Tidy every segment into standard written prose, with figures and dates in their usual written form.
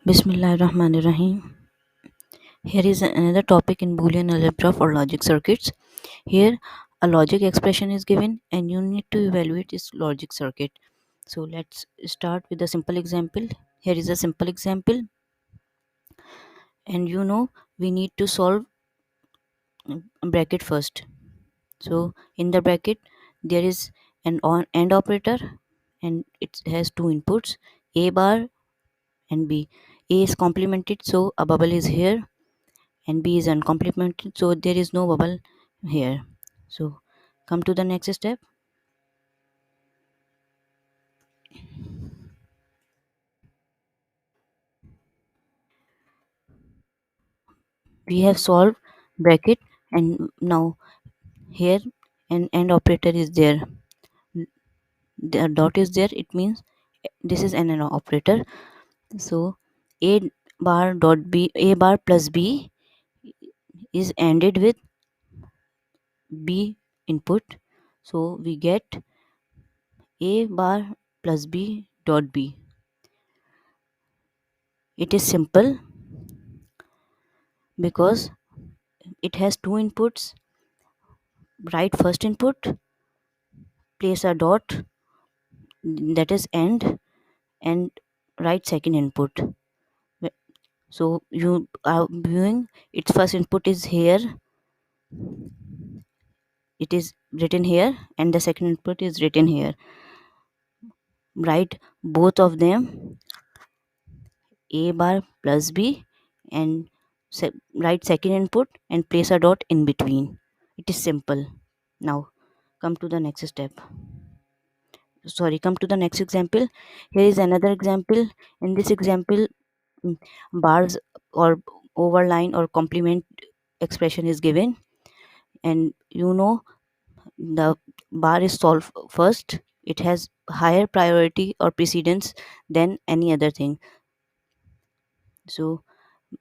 Bismillahirrahmanirrahim. Here is another topic in Boolean algebra for logic circuits. Here, a logic expression is given and you need to evaluate its logic circuit. So, let's start with a simple example. Here is a simple example, and we need to solve bracket first. So, in the bracket, there is an AND operator and it has two inputs, A bar and B. A is complemented, so a bubble is here, and B is uncomplemented, so there is no bubble here. So come to the next step. We have solved bracket, and now here an AND operator is there. The dot is there, it means this is an AND operator. So A bar dot B, A bar plus B is ANDed with B input, so we get A bar plus B dot B. It is simple because it has two inputs. Write first input, place a dot, that is AND, and write second input. So you are viewing its first input is here, it is written here, and the second input is written here. Write both of them, A bar plus B, and write second input and place a dot in between. It is simple. Now come to the next step. Come to the next example. Here is another example. In this example, bars or overline or complement expression is given, and the bar is solved first. It has higher priority or precedence than any other thing, so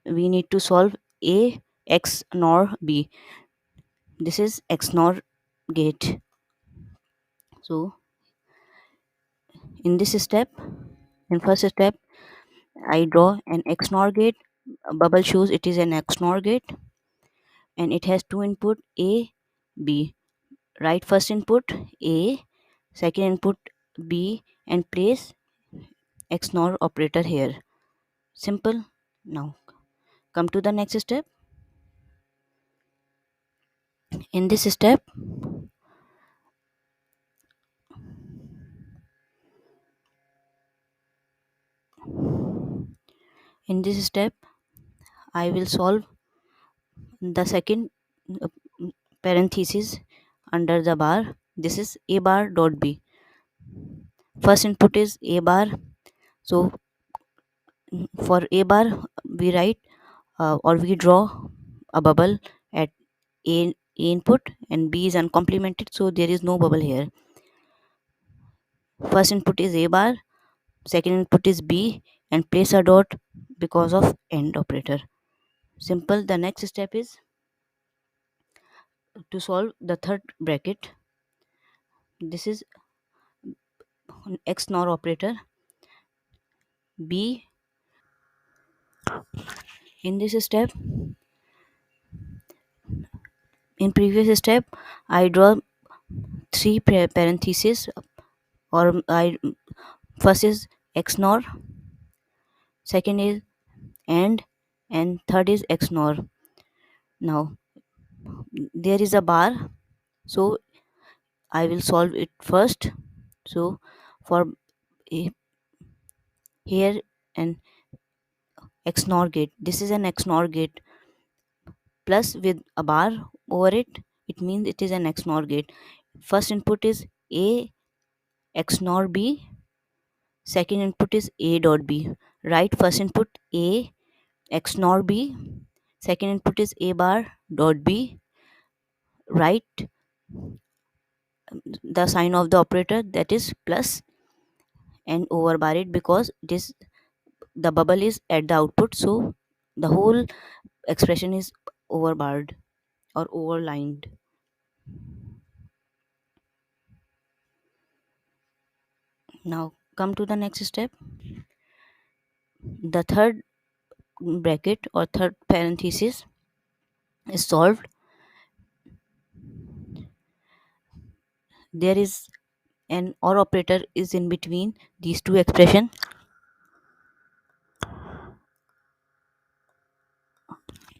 we need to solve A X nor B. This is X nor gate. So in this step, in first step, I draw an X nor gate. A bubble shows it is an X nor gate, and it has two input A B. Write first input A, second input B, and place X nor operator here. Simple. Now come to the next step. In this step, I will solve the second uh, parenthesis under the bar. This is A bar dot B. First input is A bar, so for A bar we write or we draw a bubble at A input, and B is uncomplemented, so there is no bubble here. First input is A bar, second input is B, and place a dot because of AND operator. Simple. The next step is to solve the third bracket. This is X NOR operator. B. In this step, in previous step, I draw three parentheses, or I first is X NOR, second is and third is X NOR. Now there is a bar, so I will solve it first. So for here an XNOR gate, this is an XNOR gate plus with a bar over it, it means it is an XNOR gate. First input is A XNOR B, second input is A dot B. Write first input A XNOR B, second input is A bar dot B. Write the sign of the operator, that is plus, and overbar it because this the bubble is at the output, so the whole expression is overbarred or overlined. Now come to the next step. The third bracket or third parenthesis is solved, there is an or operator is in between these two expression.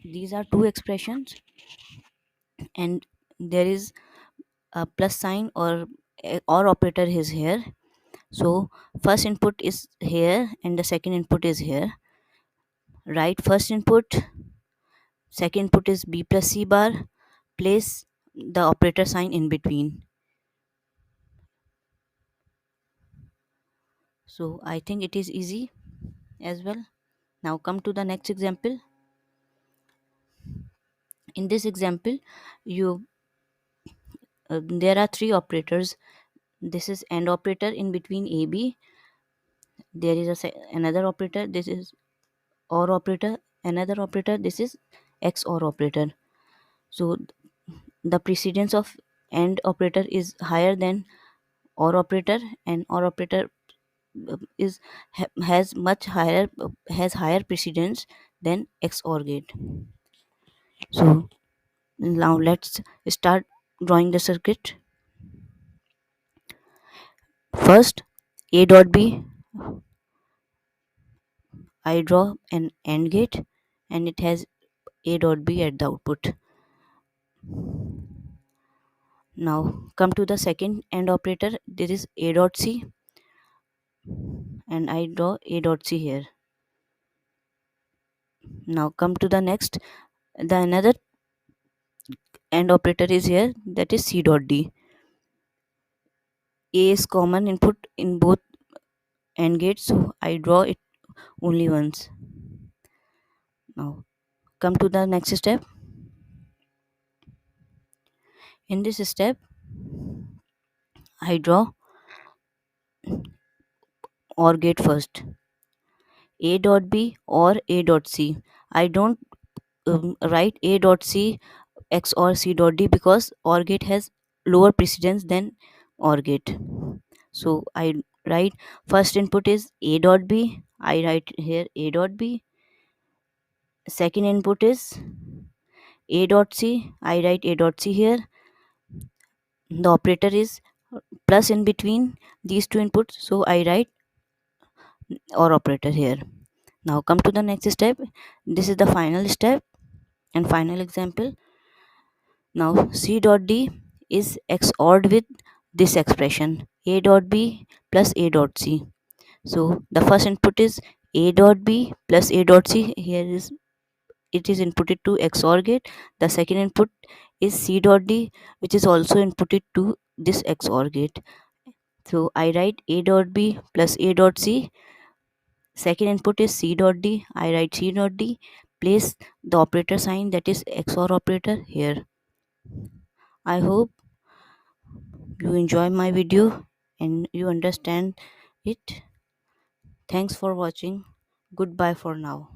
These are two expressions, and there is a plus sign or or operator is here. So first input is here and the second input is here. Write first input, second input is b plus c bar, place the operator sign in between. So I think it is easy as well. Now come to the next example. In this example, you there are three operators. This is AND operator in between AB. There is another operator. This is OR operator. Another operator. This is XOR operator. So the precedence of AND operator is higher than OR operator, and OR operator is has much higher has higher precedence than XOR gate. So now let's start drawing the circuit. First, A dot B, I draw an AND gate and it has A dot B at the output. Now come to the second AND operator. This is A dot C and I draw A dot C here. Now come to the next. The another AND operator is here, that is C dot D. A is common input in both AND gates, so I draw it only once. Now come to the next step. In this step, I draw OR gate first. A dot B or A dot C. I don't write A dot C X or C dot D because OR gate has lower precedence than OR gate. So I write first input is A dot B. I write here A dot B. Second input is A dot C. I write A dot C here. The operator is plus in between these two inputs, so I write OR operator here. Now come to the next step. This is the final step and final example. Now C dot D is XORed with this expression A dot B plus A dot C. So the first input is A dot B plus A dot C. Here is it is inputted to XOR gate. The second input is C dot D, which is also inputted to this XOR gate. So I write A dot B plus A dot C. Second input is C dot D. I write C dot D. Place the operator sign, that is XOR operator, here. I hope you enjoy my video and you understand it. Thanks for watching. Goodbye for now.